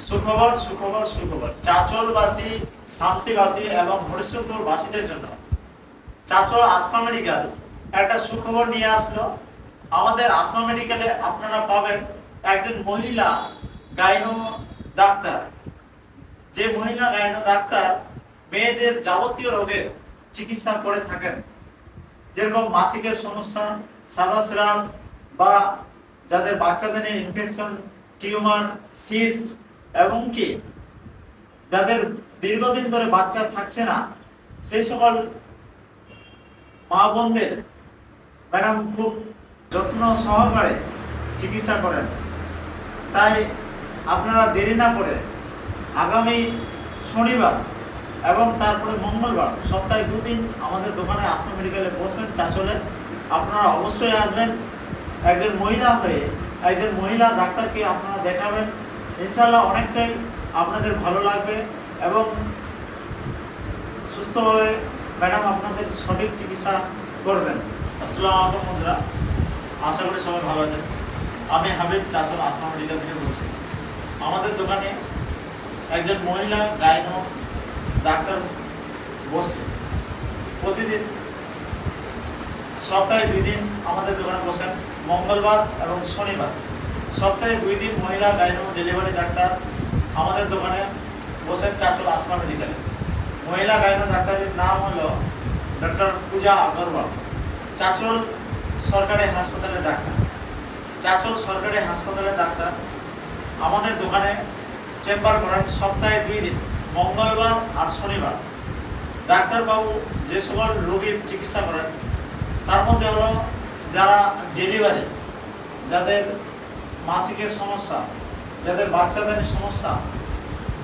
সুখবর সুখবর সুখবর চাঁচলবাসী, শামসিবাসী এবং হরিশ্চন্দ্রবাসীদের জন্য চাঁচল আসমা মেডিকেল একটা সুখবর নিয়ে আসলো। আমাদের আসমা মেডিকেলে আপনারা পাবেন একজন মহিলা গাইনো ডাক্তার। যে মহিলা গাইনো ডাক্তার মেয়েদের যাবতীয় রোগের চিকিৎসা করে থাকেন, যেরকম মাসিকের সমস্যা, সাদা স্রাব বা যাদের বাচ্চাদের ইনফেকশন, টিউমার, সিস্ট এবং কি যাদের দীর্ঘদিন ধরে বাচ্চা থাকছে না, সেই সকল মা বোনদের ম্যাডাম খুব যত্ন সহকারে চিকিৎসা করেন। তাই আপনারা দেরি না করে আগামী শনিবার এবং তারপরে মঙ্গলবার সপ্তাহে দুদিন আমাদের দোকানে আসমা মেডিকেলে বসবেন চাঁচলে। আপনারা অবশ্যই আসবেন। একজন মহিলা হয়ে একজন মহিলা ডাক্তারকে আপনারা দেখাবেন, ইনশাআল্লাহ অনেকটাই আপনাদের ভালো লাগবে এবং সুস্থভাবে ম্যাডাম আপনাদের সঠিক চিকিৎসা করবেন। আসসালামু আলাইকুম বন্ধুরা, আশা করি সবাই ভালো আছেন। আমি হাবিব চাঁচল আসমা মেডিকেল থেকে বলছি। আমাদের দোকানে একজন মহিলা গাইনো ডাক্তার বসে প্রতিদিন সপ্তাহে 2 দিন আমাদের দোকানে বসেন, মঙ্গলবার এবং শনিবার। সপ্তাহে 2 দিন মহিলা গাইনো ডেলিভারি ডাক্তার আমাদের দোকানে বসেন চাঁচল আসমা মেডিকেলে। মহিলা গাইনো ডাক্তারের নাম হলো ডক্টর পূজা আগরওয়াল। চাঁচল সরকারি হাসপাতালের ডাক্তার। চাঁচল সরকারি হাসপাতালের ডাক্তার আমাদের দোকানে চেম্বার করেন সপ্তাহে 2 দিন, মঙ্গলবার আর শনিবার। ডাক্তারবাবু যে সকল রোগীর চিকিৎসা করেন তার মধ্যে হলো যারা ডেলিভারি, যাদের মাসিকের সমস্যা, যাদের বাচ্চাদের সমস্যা,